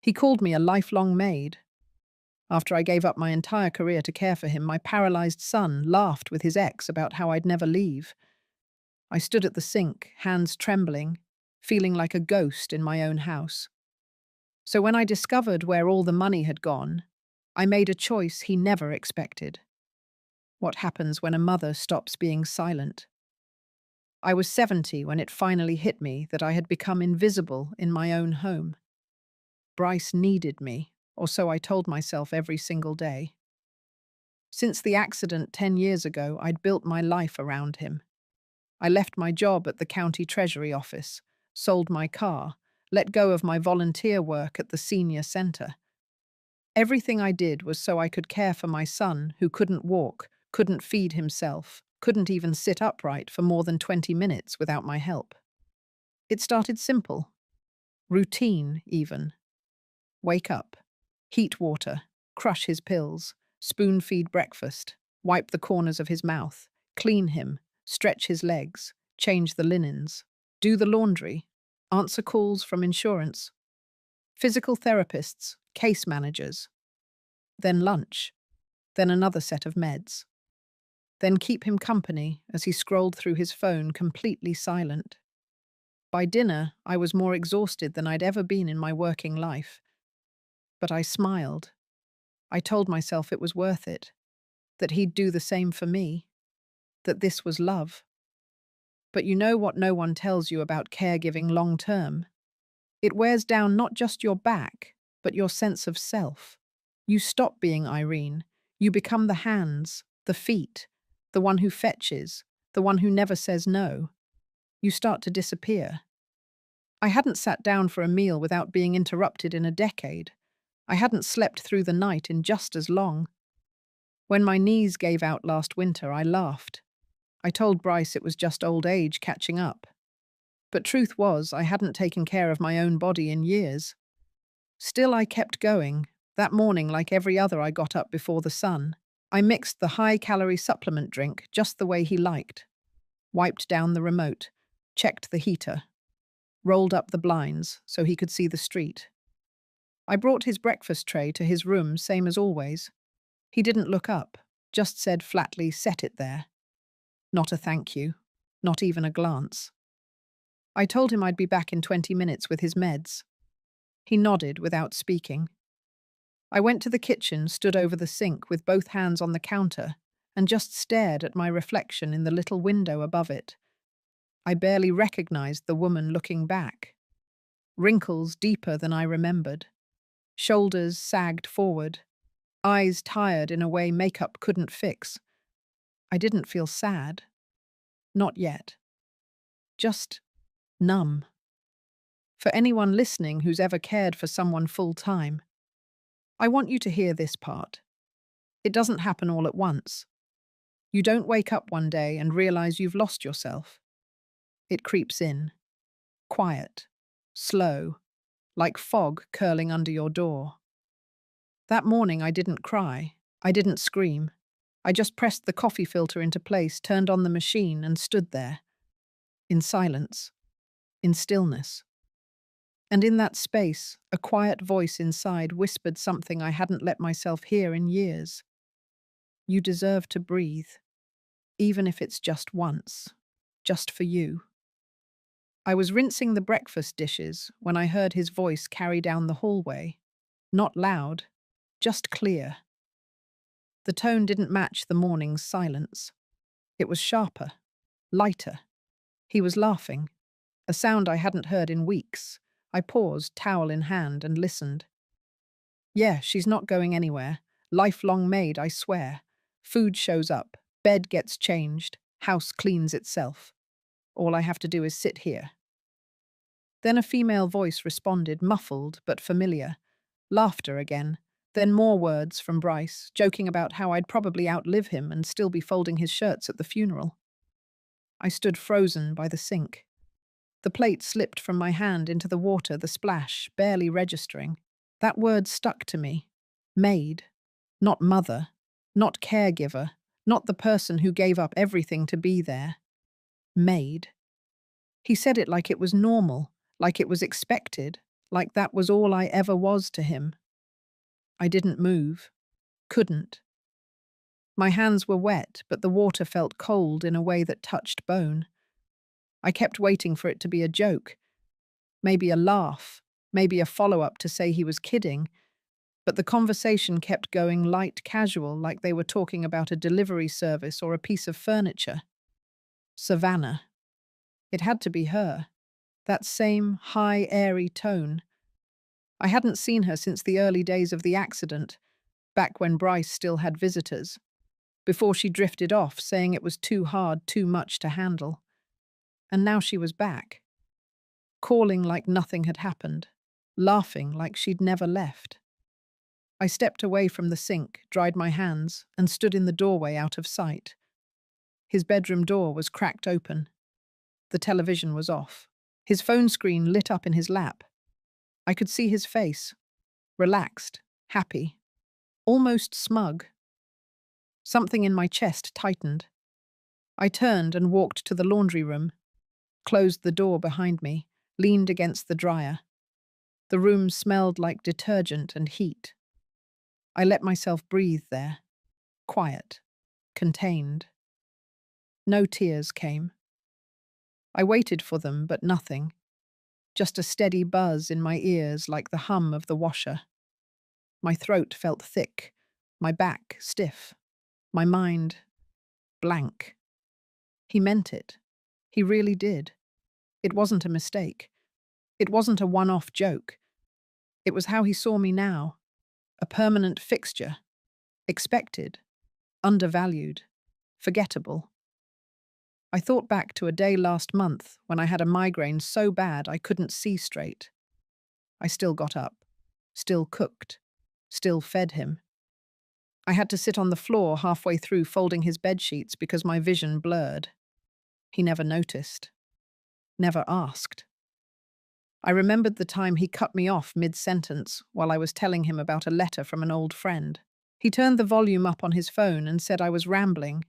He called me a lifelong maid. After I gave up my entire career to care for him, my paralyzed son laughed with his ex about how I'd never leave. I stood at the sink, hands trembling, feeling like a ghost in my own house. So when I discovered where all the money had gone, I made a choice he never expected. What happens when a mother stops being silent? I was 70 when it finally hit me that I had become invisible in my own home. Bryce needed me, or so I told myself every single day. Since the accident 10 years ago, I'd built my life around him. I left my job at the county treasury office, sold my car, let go of my volunteer work at the senior centre. Everything I did was so I could care for my son who couldn't walk, couldn't feed himself, couldn't even sit upright for more than 20 minutes without my help. It started simple. Routine, even. Wake up, heat water, crush his pills, spoon-feed breakfast, wipe the corners of his mouth, clean him, stretch his legs, change the linens, do the laundry, answer calls from insurance, physical therapists, case managers, then lunch, then another set of meds, then keep him company as he scrolled through his phone completely silent. By dinner, I was more exhausted than I'd ever been in my working life. But I smiled. I told myself it was worth it, that he'd do the same for me, that this was love. But you know what no one tells you about caregiving long term? It wears down not just your back, but your sense of self. You stop being Irene. You become the hands, the feet, the one who fetches, the one who never says no. You start to disappear. I hadn't sat down for a meal without being interrupted in a decade. I hadn't slept through the night in just as long. When my knees gave out last winter, I laughed. I told Bryce it was just old age catching up. But truth was, I hadn't taken care of my own body in years. Still, I kept going. That morning, like every other, I got up before the sun. I mixed the high-calorie supplement drink just the way he liked. Wiped down the remote, checked the heater, rolled up the blinds so he could see the street. I brought his breakfast tray to his room, same as always. He didn't look up, just said flatly, "Set it there." Not a thank you, not even a glance. I told him I'd be back in 20 minutes with his meds. He nodded without speaking. I went to the kitchen, stood over the sink with both hands on the counter, and just stared at my reflection in the little window above it. I barely recognized the woman looking back. Wrinkles deeper than I remembered. Shoulders sagged forward. Eyes tired in a way makeup couldn't fix. I didn't feel sad. Not yet. Just numb. For anyone listening who's ever cared for someone full-time, I want you to hear this part. It doesn't happen all at once. You don't wake up one day and realize you've lost yourself. It creeps in. Quiet. Slow. Like fog curling under your door. That morning I didn't cry. I didn't scream. I just pressed the coffee filter into place, turned on the machine, and stood there. In silence. In stillness. And in that space, a quiet voice inside whispered something I hadn't let myself hear in years. You deserve to breathe, even if it's just once, just for you. I was rinsing the breakfast dishes when I heard his voice carry down the hallway. Not loud, just clear. The tone didn't match the morning's silence. It was sharper, lighter. He was laughing, a sound I hadn't heard in weeks. I paused, towel in hand, and listened. Yeah, she's not going anywhere. Lifelong maid, I swear. Food shows up, bed gets changed, house cleans itself. All I have to do is sit here. Then a female voice responded, muffled but familiar. Laughter again. Then more words from Bryce, joking about how I'd probably outlive him and still be folding his shirts at the funeral. I stood frozen by the sink. The plate slipped from my hand into the water, the splash, barely registering. That word stuck to me. Maid. Not mother. Not caregiver. Not the person who gave up everything to be there. Maid. He said it like it was normal, like it was expected, like that was all I ever was to him. I didn't move. Couldn't. My hands were wet, but the water felt cold in a way that touched bone. I kept waiting for it to be a joke, maybe a laugh, maybe a follow-up to say he was kidding, but the conversation kept going light casual, like they were talking about a delivery service or a piece of furniture. Savannah. It had to be her. That same high, airy tone. I hadn't seen her since the early days of the accident, back when Bryce still had visitors, before she drifted off, saying it was too hard, too much to handle. And now she was back, calling like nothing had happened, laughing like she'd never left. I stepped away from the sink, dried my hands, and stood in the doorway out of sight. His bedroom door was cracked open. The television was off. His phone screen lit up in his lap. I could see his face, relaxed, happy, almost smug. Something in my chest tightened. I turned and walked to the laundry room, closed the door behind me, leaned against the dryer. The room smelled like detergent and heat. I let myself breathe there, quiet, contained. No tears came. I waited for them, but nothing. Just a steady buzz in my ears like the hum of the washer. My throat felt thick, my back stiff, my mind blank. He meant it. He really did. It wasn't a mistake. It wasn't a one-off joke. It was how he saw me now. A permanent fixture. Expected. Undervalued. Forgettable. I thought back to a day last month when I had a migraine so bad I couldn't see straight. I still got up. Still cooked. Still fed him. I had to sit on the floor halfway through folding his bedsheets because my vision blurred. He never noticed. Never asked. I remembered the time he cut me off mid-sentence while I was telling him about a letter from an old friend. He turned the volume up on his phone and said I was rambling.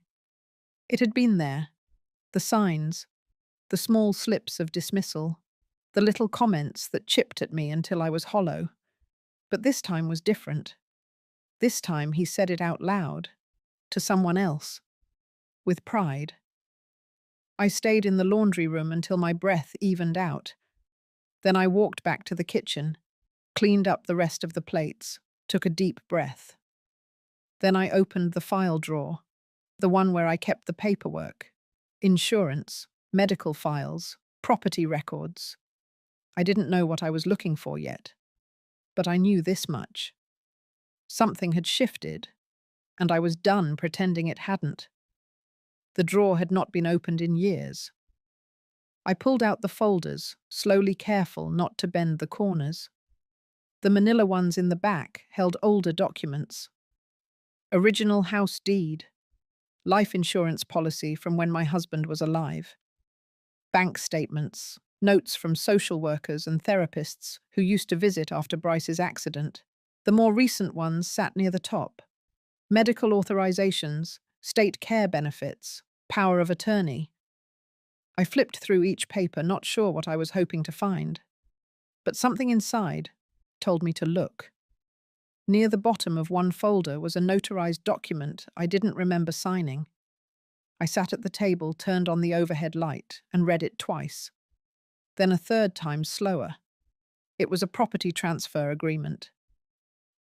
It had been there. The signs. The small slips of dismissal. The little comments that chipped at me until I was hollow. But this time was different. This time he said it out loud. To someone else. With pride. I stayed in the laundry room until my breath evened out. Then I walked back to the kitchen, cleaned up the rest of the plates, took a deep breath. Then I opened the file drawer, the one where I kept the paperwork, insurance, medical files, property records. I didn't know what I was looking for yet, but I knew this much. Something had shifted, and I was done pretending it hadn't. The drawer had not been opened in years. I pulled out the folders, slowly careful not to bend the corners. The manila ones in the back held older documents. Original house deed. Life insurance policy from when my husband was alive. Bank statements. Notes from social workers and therapists who used to visit after Bryce's accident. The more recent ones sat near the top. Medical authorizations, state care benefits, power of attorney. I flipped through each paper, not sure what I was hoping to find. But something inside told me to look. Near the bottom of one folder was a notarized document I didn't remember signing. I sat at the table, turned on the overhead light, and read it twice. Then a third time slower. It was a property transfer agreement.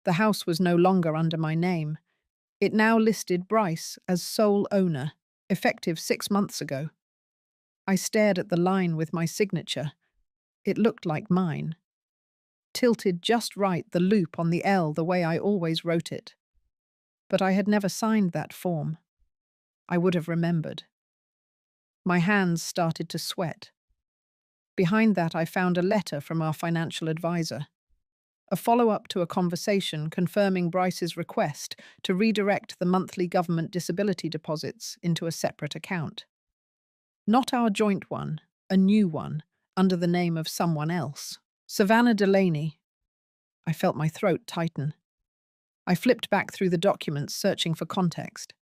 The house was no longer under my name. It now listed Bryce as sole owner, effective 6 months ago. I stared at the line with my signature. It looked like mine. Tilted just right, the loop on the L the way I always wrote it. But I had never signed that form. I would have remembered. My hands started to sweat. Behind that I found a letter from our financial advisor. A follow-up to a conversation confirming Bryce's request to redirect the monthly government disability deposits into a separate account. Not our joint one, a new one, under the name of someone else. Savannah Delaney. I felt my throat tighten. I flipped back through the documents, searching for context.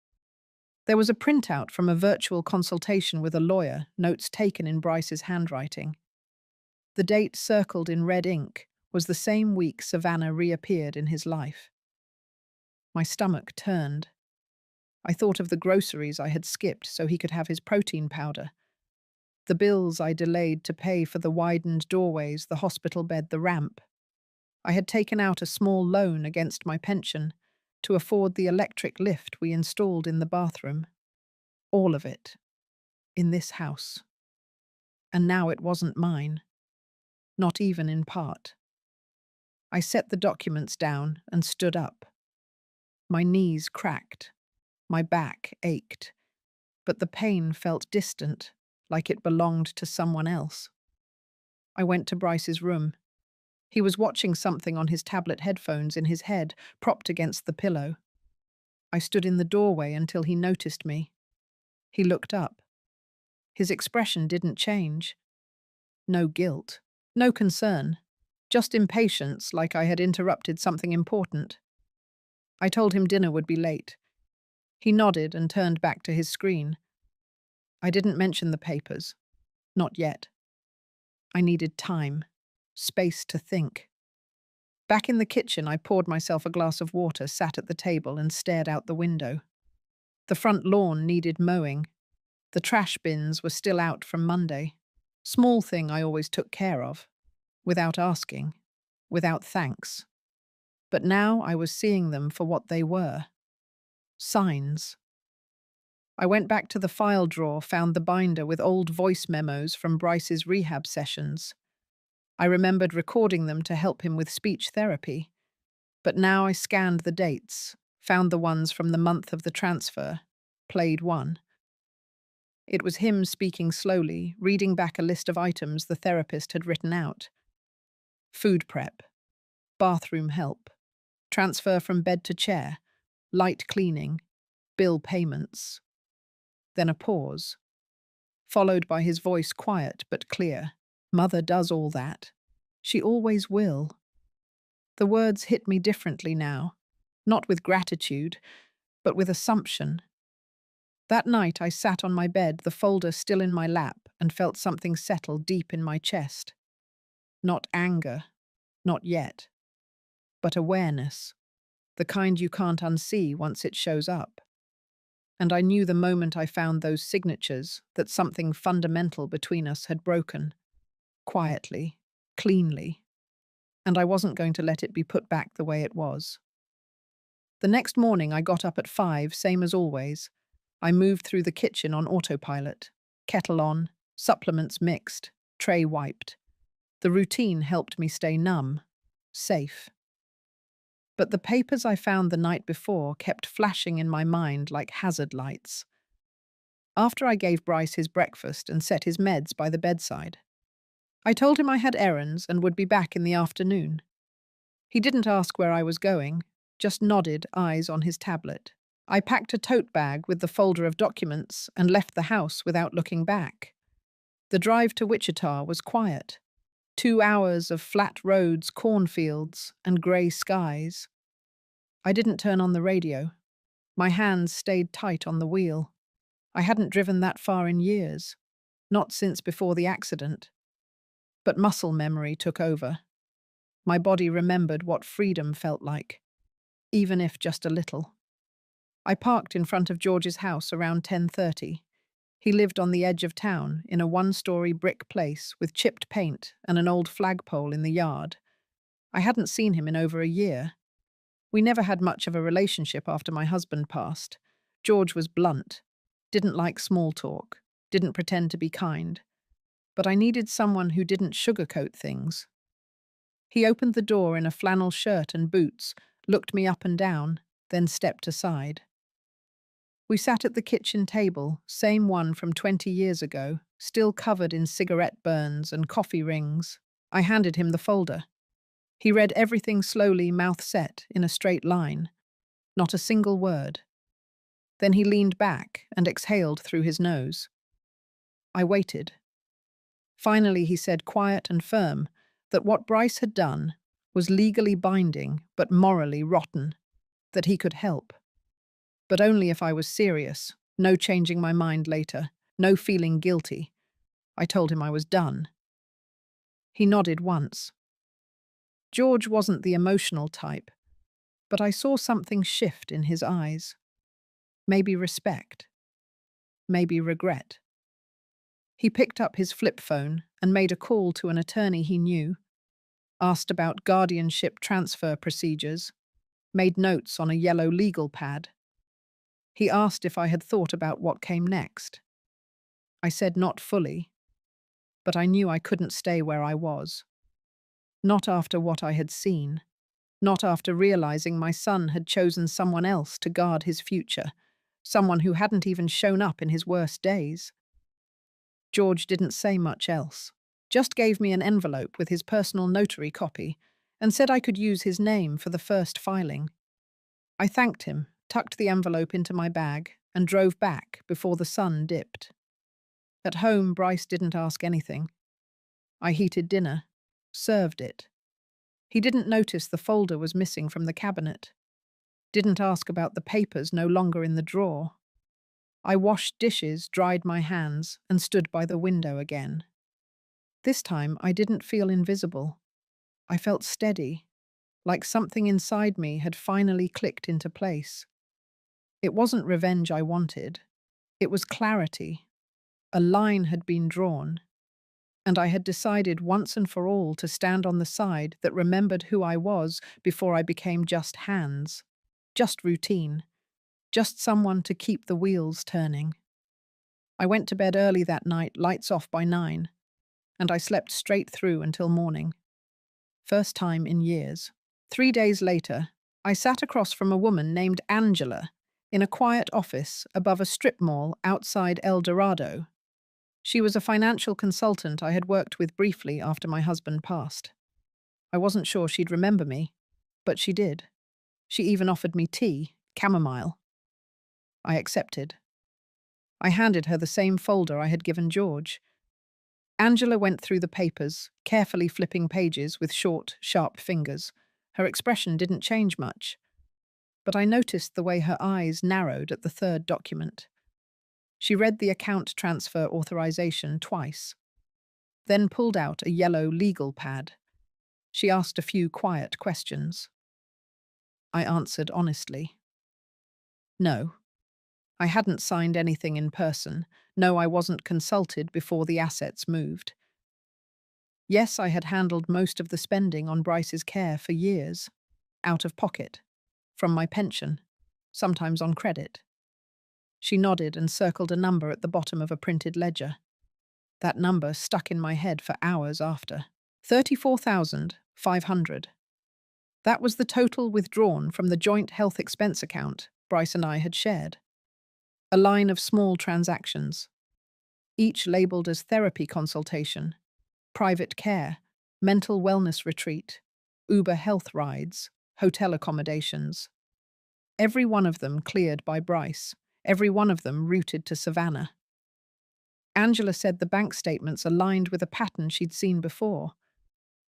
There was a printout from a virtual consultation with a lawyer, notes taken in Bryce's handwriting. The date circled in red ink was the same week Savannah reappeared in his life. My stomach turned. I thought of the groceries I had skipped so he could have his protein powder, the bills I delayed to pay for the widened doorways, the hospital bed, the ramp. I had taken out a small loan against my pension to afford the electric lift we installed in the bathroom. All of it. In this house. And now it wasn't mine. Not even in part. I set the documents down and stood up. My knees cracked. My back ached. But the pain felt distant, like it belonged to someone else. I went to Bryce's room. He was watching something on his tablet headphones in his head, propped against the pillow. I stood in the doorway until he noticed me. He looked up. His expression didn't change. No guilt, no concern, just impatience, like I had interrupted something important. I told him dinner would be late. He nodded and turned back to his screen. I didn't mention the papers. Not yet. I needed time, space to think. Back in the kitchen, I poured myself a glass of water, sat at the table, and stared out the window. The front lawn needed mowing. The trash bins were still out from Monday. Small thing I always took care of, without asking, without thanks. But now I was seeing them for what they were. Signs. I went back to the file drawer, found the binder with old voice memos from Bryce's rehab sessions. I remembered recording them to help him with speech therapy. But now I scanned the dates, found the ones from the month of the transfer, played one. It was him speaking slowly, reading back a list of items the therapist had written out. Food prep, bathroom help, transfer from bed to chair, light cleaning, bill payments. Then a pause, followed by his voice quiet but clear. Mother does all that. She always will. The words hit me differently now, not with gratitude, but with assumption. That night I sat on my bed, the folder still in my lap, and felt something settle deep in my chest. Not anger, not yet, but awareness, the kind you can't unsee once it shows up. And I knew the moment I found those signatures that something fundamental between us had broken, quietly, cleanly, and I wasn't going to let it be put back the way it was. The next morning I got up at 5, same as always. I moved through the kitchen on autopilot, kettle on, supplements mixed, tray wiped. The routine helped me stay numb, safe. But the papers I found the night before kept flashing in my mind like hazard lights. After I gave Bryce his breakfast and set his meds by the bedside, I told him I had errands and would be back in the afternoon. He didn't ask where I was going, just nodded, eyes on his tablet. I packed a tote bag with the folder of documents and left the house without looking back. The drive to Wichita was quiet. 2 hours of flat roads, cornfields, and grey skies. I didn't turn on the radio. My hands stayed tight on the wheel. I hadn't driven that far in years, not since before the accident. But muscle memory took over. My body remembered what freedom felt like, even if just a little. I parked in front of George's house around 10:30. He lived on the edge of town, in a 1-story brick place with chipped paint and an old flagpole in the yard. I hadn't seen him in over a year. We never had much of a relationship after my husband passed. George was blunt, didn't like small talk, didn't pretend to be kind. But I needed someone who didn't sugarcoat things. He opened the door in a flannel shirt and boots, looked me up and down, then stepped aside. We sat at the kitchen table, same one from 20 years ago, still covered in cigarette burns and coffee rings. I handed him the folder. He read everything slowly, mouth set, in a straight line. Not a single word. Then he leaned back and exhaled through his nose. I waited. Finally he said, quiet and firm, that what Bryce had done was legally binding but morally rotten, that he could help. But only if I was serious, no changing my mind later, no feeling guilty. I told him I was done. He nodded once. George wasn't the emotional type, but I saw something shift in his eyes. Maybe respect, maybe regret. He picked up his flip phone and made a call to an attorney he knew, asked about guardianship transfer procedures, made notes on a yellow legal pad. He asked if I had thought about what came next. I said not fully, but I knew I couldn't stay where I was. Not after what I had seen, not after realizing my son had chosen someone else to guard his future, someone who hadn't even shown up in his worst days. George didn't say much else, just gave me an envelope with his personal notary copy and said I could use his name for the first filing. I thanked him, tucked the envelope into my bag, and drove back before the sun dipped. At home, Bryce didn't ask anything. I heated dinner, served it. He didn't notice the folder was missing from the cabinet. Didn't ask about the papers no longer in the drawer. I washed dishes, dried my hands, and stood by the window again. This time, I didn't feel invisible. I felt steady, like something inside me had finally clicked into place. It wasn't revenge I wanted. It was clarity. A line had been drawn, and I had decided once and for all to stand on the side that remembered who I was before I became just hands, just routine, just someone to keep the wheels turning. I went to bed early that night, lights off by 9, and I slept straight through until morning. First time in years. 3 days later, I sat across from a woman named Angela in a quiet office above a strip mall outside El Dorado. She was a financial consultant I had worked with briefly after my husband passed. I wasn't sure she'd remember me, but she did. She even offered me tea, chamomile. I accepted. I handed her the same folder I had given George. Angela went through the papers, carefully flipping pages with short, sharp fingers. Her expression didn't change much, but I noticed the way her eyes narrowed at the third document. She read the account transfer authorization twice, then pulled out a yellow legal pad. She asked a few quiet questions. I answered honestly. No. I hadn't signed anything in person. No, I wasn't consulted before the assets moved. Yes, I had handled most of the spending on Bryce's care for years, out of pocket, from my pension, sometimes on credit. She nodded and circled a number at the bottom of a printed ledger. That number stuck in my head for hours after. 34,500. That was the total withdrawn from the joint health expense account Bryce and I had shared. A line of small transactions, each labeled as therapy consultation, private care, mental wellness retreat, Uber health rides, hotel accommodations. Every one of them cleared by Bryce, every one of them routed to Savannah. Angela said the bank statements aligned with a pattern she'd seen before.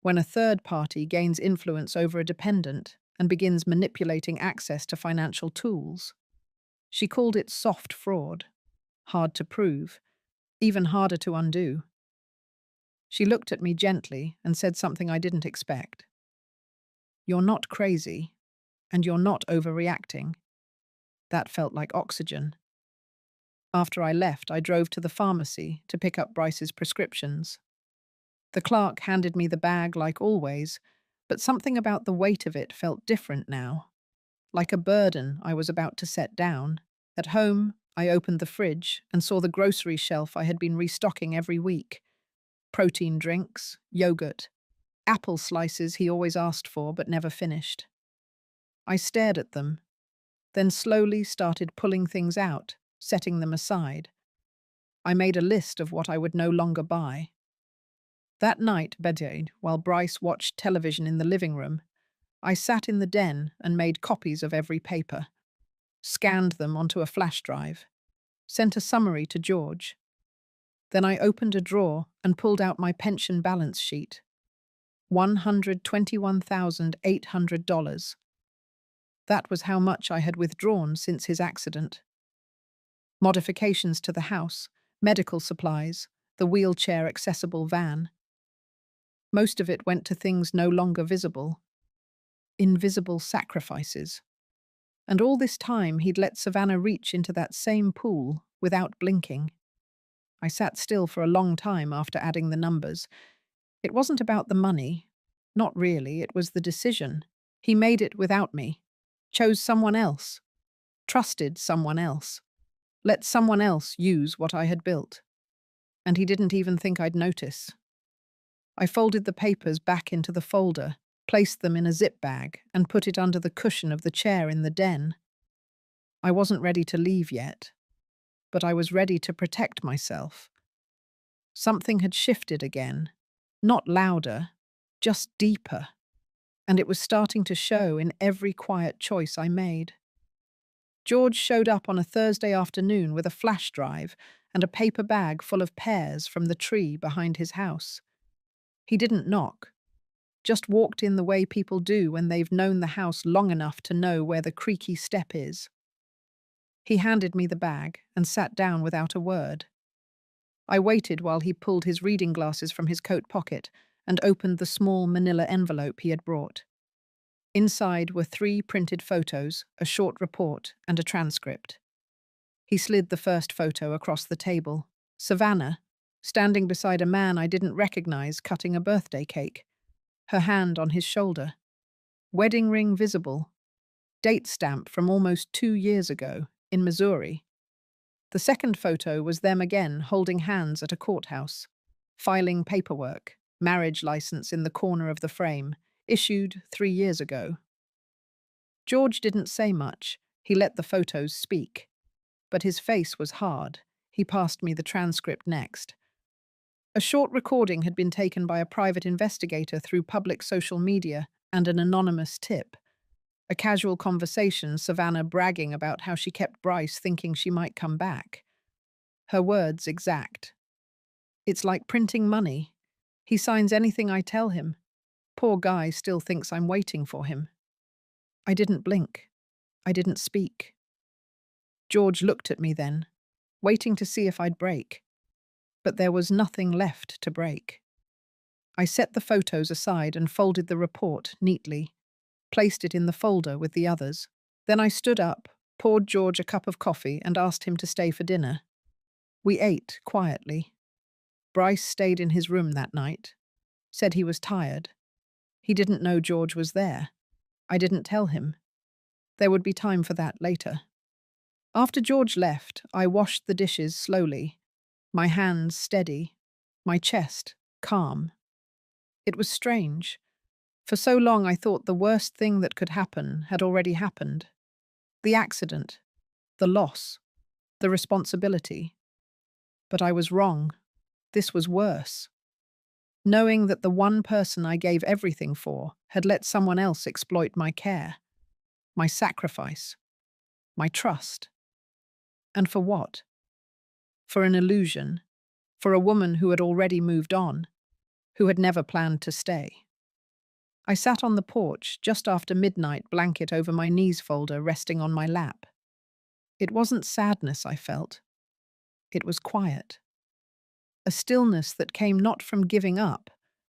When a third party gains influence over a dependent and begins manipulating access to financial tools. She called it soft fraud, hard to prove, even harder to undo. She looked at me gently and said something I didn't expect. You're not crazy, and you're not overreacting. That felt like oxygen. After I left, I drove to the pharmacy to pick up Bryce's prescriptions. The clerk handed me the bag like always, but something about the weight of it felt different now. Like a burden I was about to set down. At home, I opened the fridge and saw the grocery shelf I had been restocking every week. Protein drinks, yogurt, apple slices he always asked for but never finished. I stared at them, then slowly started pulling things out, setting them aside. I made a list of what I would no longer buy. That night, bedtime, while Bryce watched television in the living room, I sat in the den and made copies of every paper, scanned them onto a flash drive, sent a summary to George. Then I opened a drawer and pulled out my pension balance sheet. $121,800. That was how much I had withdrawn since his accident. Modifications to the house, medical supplies, the wheelchair-accessible van. Most of it went to things no longer visible, invisible sacrifices. And all this time he'd let Savannah reach into that same pool without blinking. I sat still for a long time after adding the numbers. It wasn't about the money. Not really, it was the decision. He made it without me. Chose someone else. Trusted someone else. Let someone else use what I had built. And he didn't even think I'd notice. I folded the papers back into the folder, placed them in a zip bag, and put it under the cushion of the chair in the den. I wasn't ready to leave yet, but I was ready to protect myself. Something had shifted again, not louder, just deeper, and it was starting to show in every quiet choice I made. George showed up on a Thursday afternoon with a flash drive and a paper bag full of pears from the tree behind his house. He didn't knock, just walked in the way people do when they've known the house long enough to know where the creaky step is. He handed me the bag and sat down without a word. I waited while he pulled his reading glasses from his coat pocket and opened the small manila envelope he had brought. Inside were 3 printed photos, a short report, and a transcript. He slid the first photo across the table. Savannah, standing beside a man I didn't recognize cutting a birthday cake, her hand on his shoulder. Wedding ring visible. Date stamp from almost 2 years ago, in Missouri. The second photo was them again, holding hands at a courthouse, filing paperwork, marriage license in the corner of the frame, issued 3 years ago. George didn't say much. He let the photos speak. But his face was hard. He passed me the transcript next. A short recording had been taken by a private investigator through public social media and an anonymous tip. A casual conversation, Savannah bragging about how she kept Bryce thinking she might come back. Her words exact. It's like printing money. He signs anything I tell him. Poor guy still thinks I'm waiting for him. I didn't blink. I didn't speak. George looked at me then, waiting to see if I'd break. But there was nothing left to break. I set the photos aside and folded the report neatly, placed it in the folder with the others. Then I stood up, poured George a cup of coffee, and asked him to stay for dinner. We ate quietly. Bryce stayed in his room that night, said he was tired. He didn't know George was there. I didn't tell him. There would be time for that later. After George left, I washed the dishes slowly, my hands steady, my chest calm. It was strange. For so long I thought the worst thing that could happen had already happened. The accident, the loss, the responsibility. But I was wrong. This was worse. Knowing that the one person I gave everything for had let someone else exploit my care, my sacrifice, my trust. And for what? For an illusion, for a woman who had already moved on, who had never planned to stay. I sat on the porch just after midnight, blanket over my knees folder resting on my lap. It wasn't sadness I felt. It was quiet. A stillness that came not from giving up,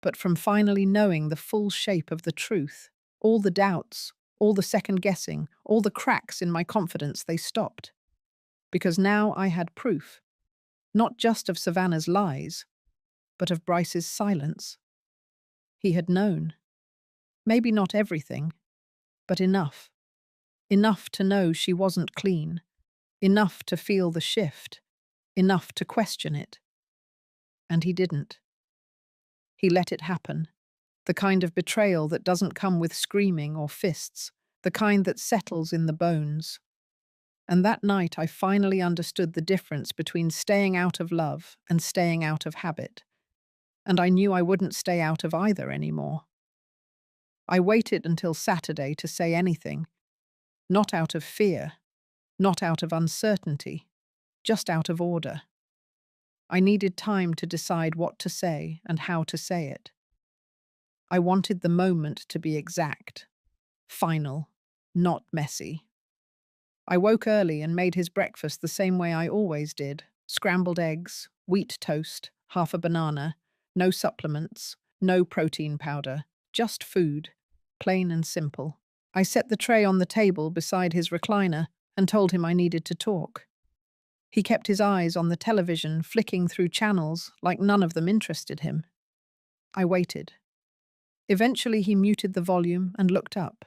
but from finally knowing the full shape of the truth. All the doubts, all the second-guessing, all the cracks in my confidence, they stopped. Because now I had proof. Not just of Savannah's lies, but of Bryce's silence. He had known. Maybe not everything, but enough. Enough to know she wasn't clean. Enough to feel the shift. Enough to question it. And he didn't. He let it happen. The kind of betrayal that doesn't come with screaming or fists. The kind that settles in the bones. And that night I finally understood the difference between staying out of love and staying out of habit. And I knew I wouldn't stay out of either anymore. I waited until Saturday to say anything. Not out of fear, not out of uncertainty, just out of order. I needed time to decide what to say and how to say it. I wanted the moment to be exact, final, not messy. I woke early and made his breakfast the same way I always did. Scrambled eggs, wheat toast, half a banana, no supplements, No protein powder, just food, plain and simple. I set the tray on the table beside his recliner and told him I needed to talk. He kept his eyes on the television, flicking through channels like none of them interested him. I waited. Eventually he muted the volume and looked up.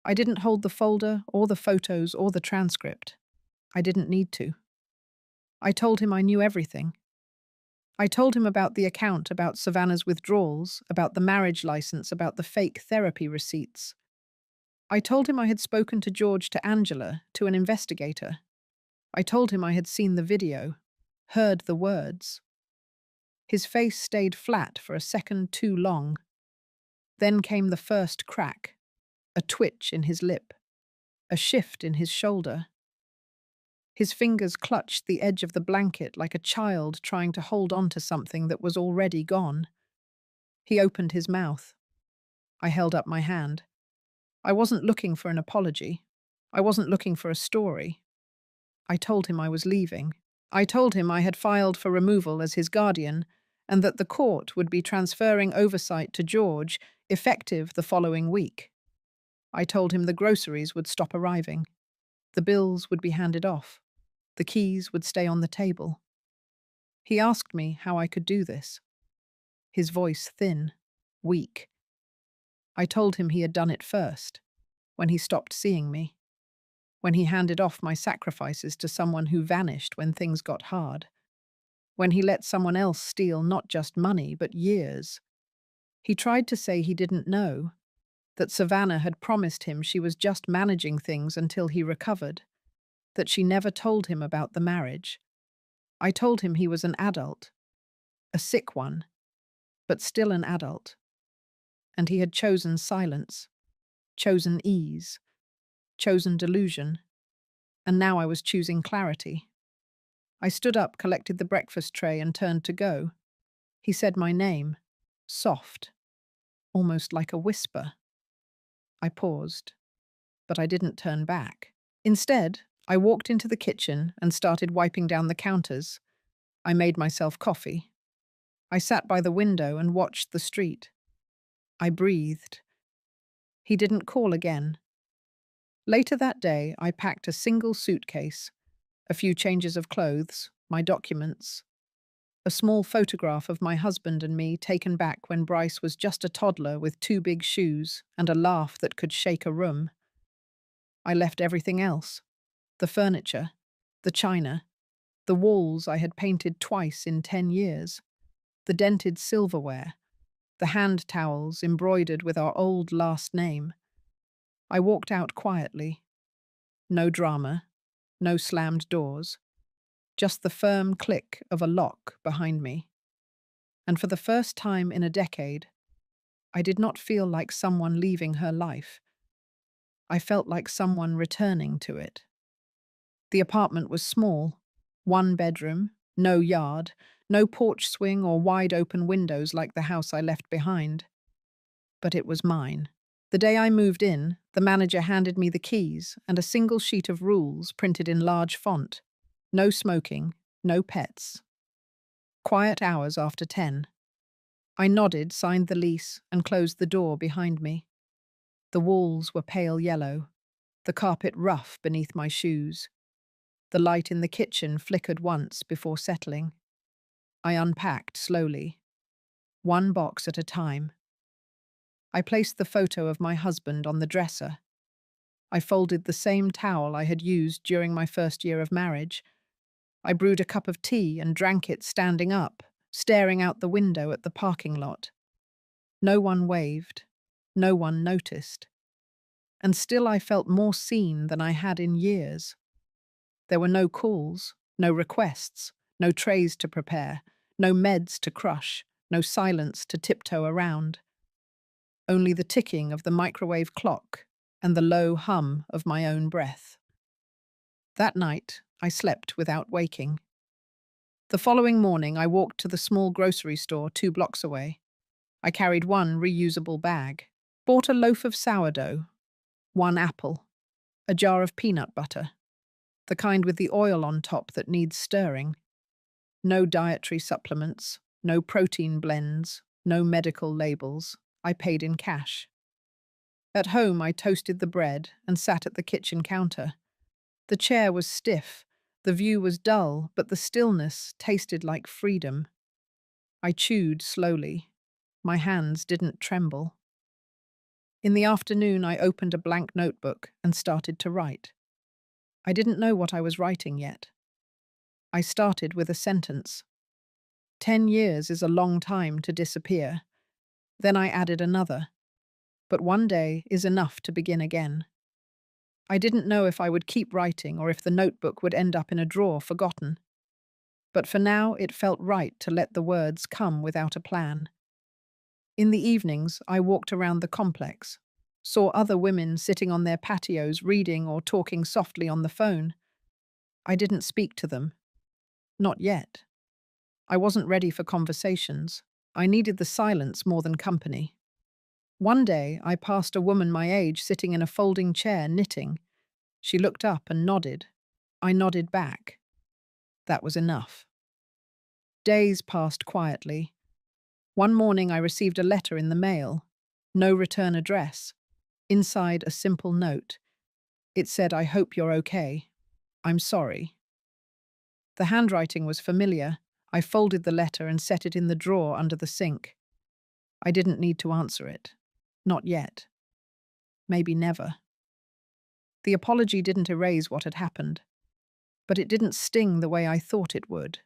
I didn't hold the folder or the photos or the transcript. I didn't need to. I told him I knew everything. I told him about the account, about Savannah's withdrawals, about the marriage license, about the fake therapy receipts. I told him I had spoken to George, to Angela, to an investigator. I told him I had seen the video, heard the words. His face stayed flat for a second too long. Then came the first crack, a twitch in his lip, a shift in his shoulder. His fingers clutched the edge of the blanket like a child trying to hold on to something that was already gone. He opened his mouth. I held up my hand. I wasn't looking for an apology. I wasn't looking for a story. I told him I was leaving. I told him I had filed for removal as his guardian and that the court would be transferring oversight to George, effective the following week. I told him the groceries would stop arriving. The bills would be handed off. The keys would stay on the table. He asked me how I could do this. His voice thin, weak. I told him he had done it first, when he stopped seeing me, when he handed off my sacrifices to someone who vanished when things got hard, when he let someone else steal not just money but years. He tried to say he didn't know, that Savannah had promised him she was just managing things until he recovered, that she never told him about the marriage. I told him he was an adult, a sick one, but still an adult. And he had chosen silence, chosen ease, chosen delusion, and now I was choosing clarity. I stood up, collected the breakfast tray, and turned to go. He said my name, soft, almost like a whisper. I paused, but I didn't turn back. Instead, I walked into the kitchen and started wiping down the counters. I made myself coffee. I sat by the window and watched the street. I breathed. He didn't call again. Later that day, I packed a single suitcase, a few changes of clothes, my documents, a small photograph of my husband and me taken back when Bryce was just a toddler with 2 big shoes and a laugh that could shake a room. I left everything else. The furniture, the china, the walls I had painted twice in 10 years, the dented silverware, the hand towels embroidered with our old last name. I walked out quietly. No drama, no slammed doors, just the firm click of a lock behind me. And for the first time in a decade, I did not feel like someone leaving her life. I felt like someone returning to it. The apartment was small, 1 bedroom, no yard, no porch swing or wide open windows like the house I left behind. But it was mine. The day I moved in, the manager handed me the keys and a single sheet of rules printed in large font. No smoking, no pets. Quiet hours after 10. I nodded, signed the lease, and closed the door behind me. The walls were pale yellow, the carpet rough beneath my shoes. The light in the kitchen flickered once before settling. I unpacked slowly, 1 box at a time. I placed the photo of my husband on the dresser. I folded the same towel I had used during my first year of marriage. I brewed a cup of tea and drank it standing up, staring out the window at the parking lot. No one waved. No one noticed. And still I felt more seen than I had in years. There were no calls, no requests, no trays to prepare, no meds to crush, no silence to tiptoe around. Only the ticking of the microwave clock and the low hum of my own breath. That night, I slept without waking. The following morning, I walked to the small grocery store 2 blocks away. I carried 1 reusable bag, bought a loaf of sourdough, 1 apple, a jar of peanut butter, the kind with the oil on top that needs stirring. No dietary supplements, no protein blends, No medical labels. I paid in cash. At home, I toasted the bread and sat at the kitchen counter. The chair was stiff, the view was dull, but the stillness tasted like freedom. I chewed slowly. My hands didn't tremble. In the afternoon, I opened a blank notebook and started to write. I didn't know what I was writing yet. I started with a sentence. 10 years is a long time to disappear. Then I added another. But one day is enough to begin again. I didn't know if I would keep writing or if the notebook would end up in a drawer forgotten. But for now, it felt right to let the words come without a plan. In the evenings, I walked around the complex, saw other women sitting on their patios reading or talking softly on the phone. I didn't speak to them. Not yet. I wasn't ready for conversations. I needed the silence more than company. One day, I passed a woman my age sitting in a folding chair knitting. She looked up and nodded. I nodded back. That was enough. Days passed quietly. One morning I received a letter in the mail. No return address. Inside a simple note. It said, "I hope you're okay. I'm sorry." The handwriting was familiar. I folded the letter and set it in the drawer under the sink. I didn't need to answer it. Not yet. Maybe never. The apology didn't erase what had happened, but it didn't sting the way I thought it would.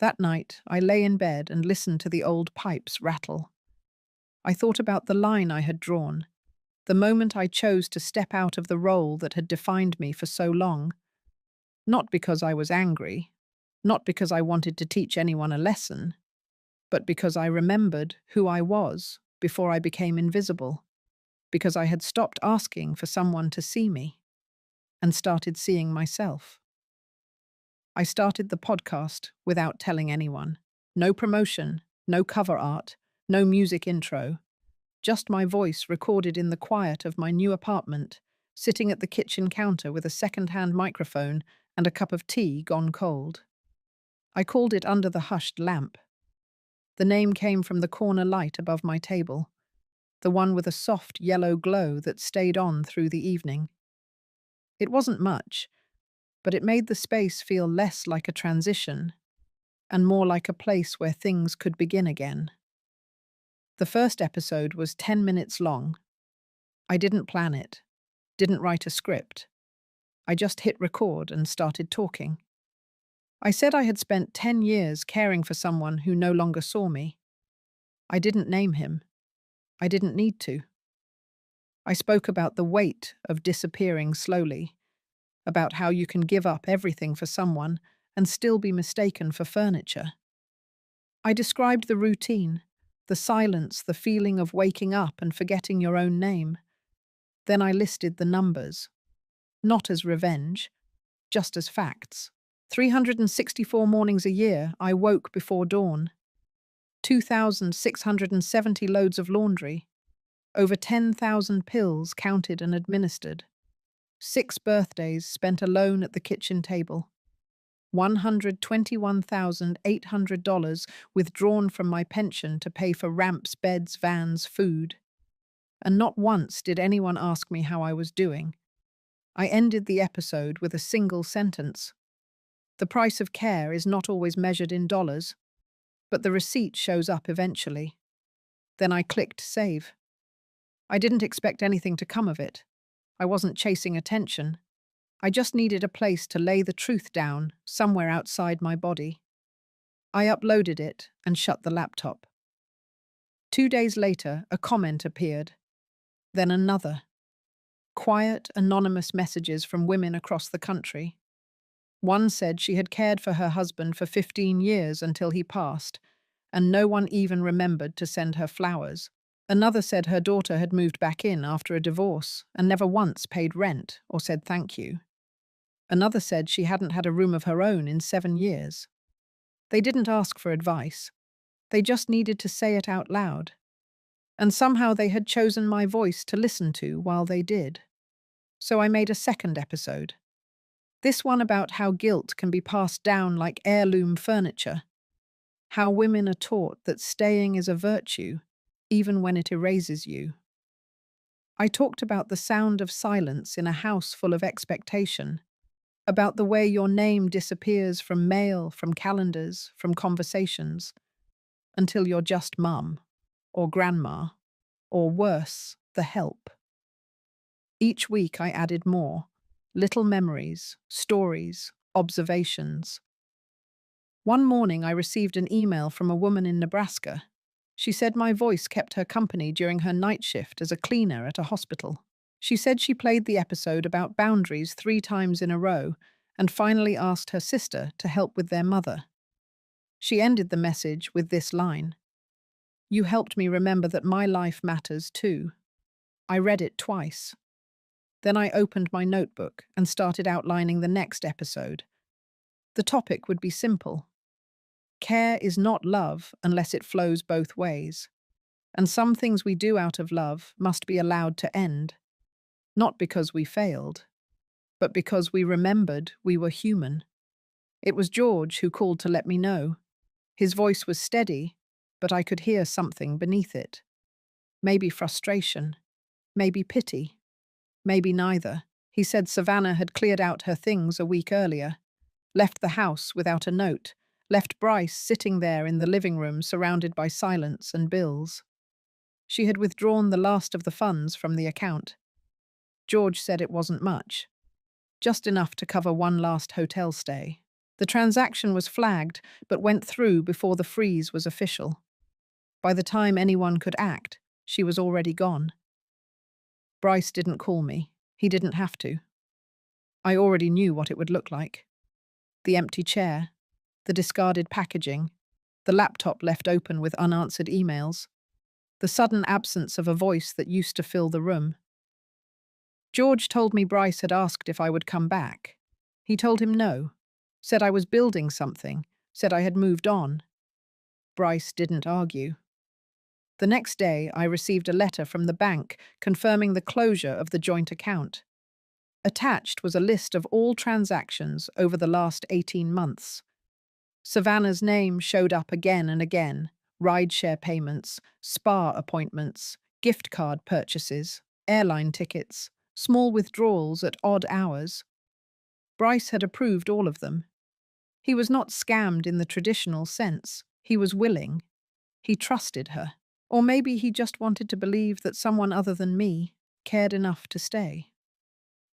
That night, I lay in bed and listened to the old pipes rattle. I thought about the line I had drawn, the moment I chose to step out of the role that had defined me for so long. Not because I was angry, not because I wanted to teach anyone a lesson, but because I remembered who I was before I became invisible, because I had stopped asking for someone to see me and started seeing myself. I started the podcast without telling anyone. No promotion, no cover art, no music intro. Just my voice recorded in the quiet of my new apartment, sitting at the kitchen counter with a second-hand microphone and a cup of tea gone cold. I called it Under the Hushed Lamp. The name came from the corner light above my table, the one with a soft yellow glow that stayed on through the evening. It wasn't much, but it made the space feel less like a transition and more like a place where things could begin again. The first episode was 10 minutes long. I didn't plan it, didn't write a script. I just hit record and started talking. I said I had spent 10 years caring for someone who no longer saw me. I didn't name him. I didn't need to. I spoke about the weight of disappearing slowly, about how you can give up everything for someone and still be mistaken for furniture. I described the routine, the silence, the feeling of waking up and forgetting your own name. Then I listed the numbers, not as revenge, just as facts. 364 mornings a year, I woke before dawn. 2,670 loads of laundry. Over 10,000 pills counted and administered. 6 birthdays spent alone at the kitchen table. $121,800 withdrawn from my pension to pay for ramps, beds, vans, food. And not once did anyone ask me how I was doing. I ended the episode with a single sentence. The price of care is not always measured in dollars, but the receipt shows up eventually. Then I clicked save. I didn't expect anything to come of it. I wasn't chasing attention. I just needed a place to lay the truth down, somewhere outside my body. I uploaded it and shut the laptop. 2 days later, a comment appeared. Then another. Quiet, anonymous messages from women across the country. One said she had cared for her husband for 15 years until he passed, and no one even remembered to send her flowers. Another said her daughter had moved back in after a divorce and never once paid rent or said thank you. Another said she hadn't had a room of her own in 7 years. They didn't ask for advice. They just needed to say it out loud. And somehow they had chosen my voice to listen to while they did. So I made a second episode. This one about how guilt can be passed down like heirloom furniture. How women are taught that staying is a virtue, even when it erases you. I talked about the sound of silence in a house full of expectation, about the way your name disappears from mail, from calendars, from conversations, until you're just mum, or grandma, or worse, the help. Each week I added more, little memories, stories, observations. One morning I received an email from a woman in Nebraska. She said my voice kept her company during her night shift as a cleaner at a hospital. She said she played the episode about boundaries 3 times in a row and finally asked her sister to help with their mother. She ended the message with this line: "You helped me remember that my life matters too." I read it twice. Then I opened my notebook and started outlining the next episode. The topic would be simple. Care is not love unless it flows both ways. And some things we do out of love must be allowed to end. Not because we failed, but because we remembered we were human. It was George who called to let me know. His voice was steady, but I could hear something beneath it. Maybe frustration, maybe pity, maybe neither. He said Savannah had cleared out her things a week earlier, left the house without a note, left Bryce sitting there in the living room surrounded by silence and bills. She had withdrawn the last of the funds from the account. George said it wasn't much, just enough to cover one last hotel stay. The transaction was flagged, but went through before the freeze was official. By the time anyone could act, she was already gone. Bryce didn't call me. He didn't have to. I already knew what it would look like. The empty chair, the discarded packaging, the laptop left open with unanswered emails, the sudden absence of a voice that used to fill the room. George told me Bryce had asked if I would come back. He told him no, said I was building something, said I had moved on. Bryce didn't argue. The next day, I received a letter from the bank confirming the closure of the joint account. Attached was a list of all transactions over the last 18 months. Savannah's name showed up again and again: rideshare payments, spa appointments, gift card purchases, airline tickets, small withdrawals at odd hours. Bryce had approved all of them. He was not scammed in the traditional sense. He was willing. He trusted her. Or maybe he just wanted to believe that someone other than me cared enough to stay.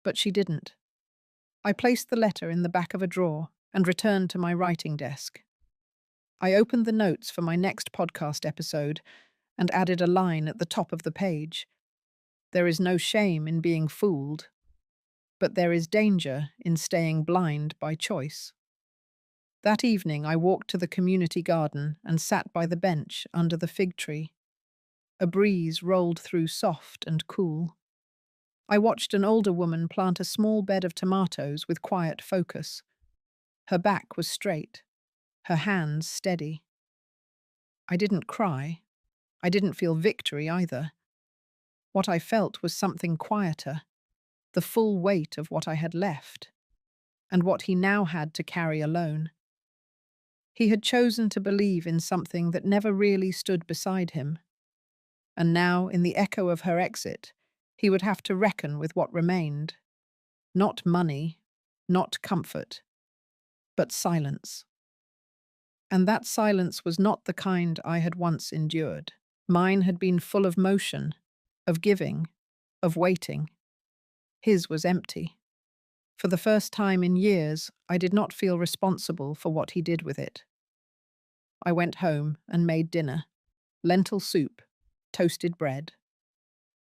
But she didn't. I placed the letter in the back of a drawer and returned to my writing desk. I opened the notes for my next podcast episode and added a line at the top of the page. There is no shame in being fooled, but there is danger in staying blind by choice. That evening I walked to the community garden and sat by the bench under the fig tree. A breeze rolled through soft and cool. I watched an older woman plant a small bed of tomatoes with quiet focus. Her back was straight, her hands steady. I didn't cry. I didn't feel victory either. What I felt was something quieter, the full weight of what I had left, and what he now had to carry alone. He had chosen to believe in something that never really stood beside him. And now, in the echo of her exit, he would have to reckon with what remained. Not money, not comfort, but silence. And that silence was not the kind I had once endured. Mine had been full of motion, of giving, of waiting. His was empty. For the first time in years, I did not feel responsible for what he did with it. I went home and made dinner: lentil soup, toasted bread.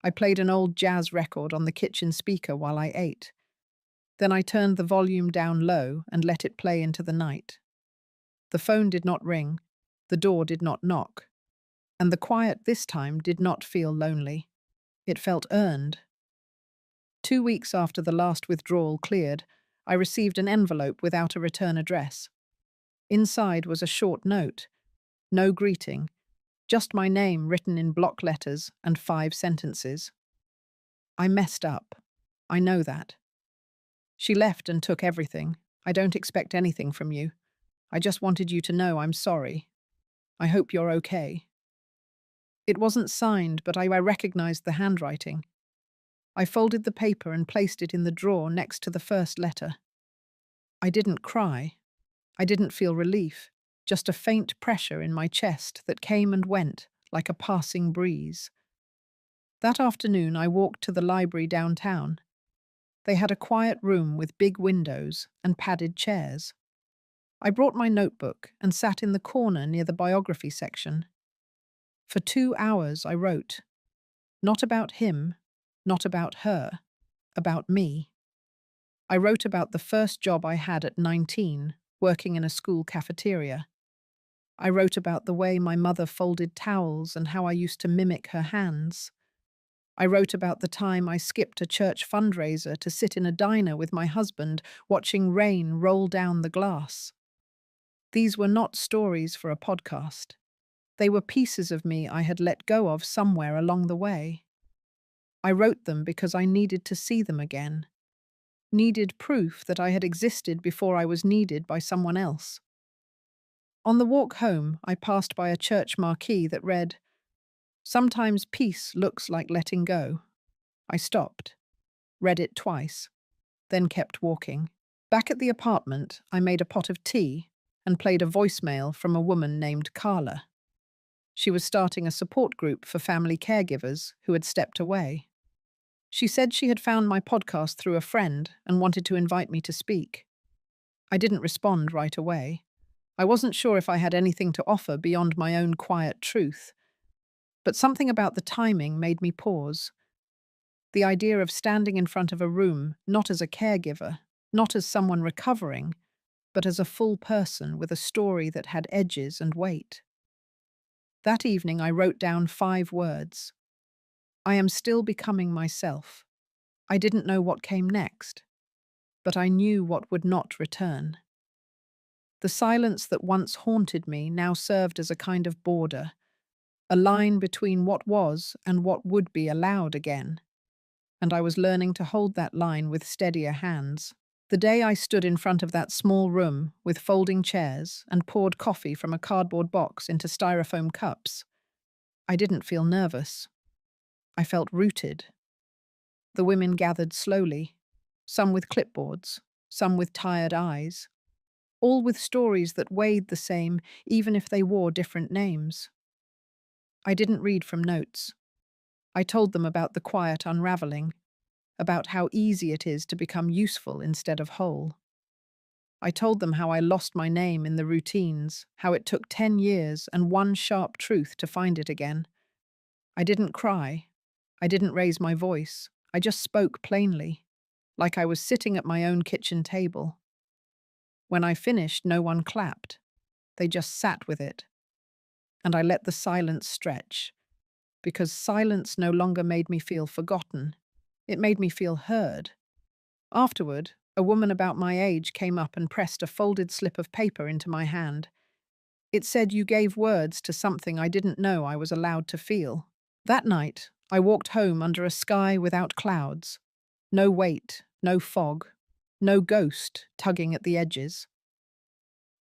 I played an old jazz record on the kitchen speaker while I ate. Then I turned the volume down low and let it play into the night. The phone did not ring, the door did not knock, and the quiet this time did not feel lonely. It felt earned. 2 weeks after the last withdrawal cleared, I received an envelope without a return address. Inside was a short note. No greeting, just my name written in block letters and 5 sentences. I messed up. I know that. She left and took everything. I don't expect anything from you. I just wanted you to know I'm sorry. I hope you're okay. It wasn't signed, but I recognized the handwriting. I folded the paper and placed it in the drawer next to the first letter. I didn't cry. I didn't feel relief, just a faint pressure in my chest that came and went like a passing breeze. That afternoon, I walked to the library downtown. They had a quiet room with big windows and padded chairs. I brought my notebook and sat in the corner near the biography section. For 2 hours I wrote. Not about him, not about her, about me. I wrote about the first job I had at 19, working in a school cafeteria. I wrote about the way my mother folded towels and how I used to mimic her hands. I wrote about the time I skipped a church fundraiser to sit in a diner with my husband, watching rain roll down the glass. These were not stories for a podcast. They were pieces of me I had let go of somewhere along the way. I wrote them because I needed to see them again. Needed proof that I had existed before I was needed by someone else. On the walk home, I passed by a church marquee that read, "Sometimes peace looks like letting go." I stopped, read it twice, then kept walking. Back at the apartment, I made a pot of tea and played a voicemail from a woman named Carla. She was starting a support group for family caregivers who had stepped away. She said she had found my podcast through a friend and wanted to invite me to speak. I didn't respond right away. I wasn't sure if I had anything to offer beyond my own quiet truth. But something about the timing made me pause. The idea of standing in front of a room, not as a caregiver, not as someone recovering, but as a full person with a story that had edges and weight. That evening I wrote down 5 words. I am still becoming myself. I didn't know what came next, but I knew what would not return. The silence that once haunted me now served as a kind of border, a line between what was and what would be allowed again, and I was learning to hold that line with steadier hands. The day I stood in front of that small room with folding chairs and poured coffee from a cardboard box into styrofoam cups, I didn't feel nervous. I felt rooted. The women gathered slowly, some with clipboards, some with tired eyes, all with stories that weighed the same even if they wore different names. I didn't read from notes. I told them about the quiet unraveling, about how easy it is to become useful instead of whole. I told them how I lost my name in the routines, how it took 10 years and one sharp truth to find it again. I didn't cry. I didn't raise my voice. I just spoke plainly, like I was sitting at my own kitchen table. When I finished, no one clapped. They just sat with it. And I let the silence stretch, because silence no longer made me feel forgotten. It made me feel heard. Afterward, a woman about my age came up and pressed a folded slip of paper into my hand. It said, "You gave words to something I didn't know I was allowed to feel." That night, I walked home under a sky without clouds. No weight, no fog, no ghost tugging at the edges.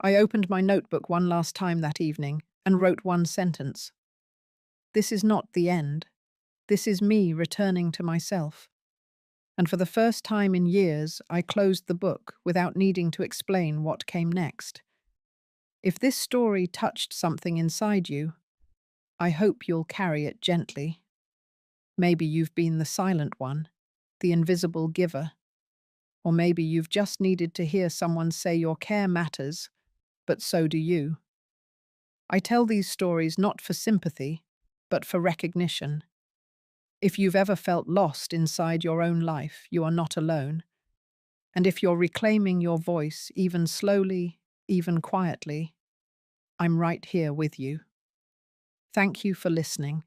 I opened my notebook one last time that evening and wrote one sentence. This is not the end. This is me returning to myself. And for the first time in years, I closed the book without needing to explain what came next. If this story touched something inside you, I hope you'll carry it gently. Maybe you've been the silent one, the invisible giver. Or maybe you've just needed to hear someone say your care matters, but so do you. I tell these stories not for sympathy, but for recognition. If you've ever felt lost inside your own life, you are not alone. And if you're reclaiming your voice, even slowly, even quietly, I'm right here with you. Thank you for listening.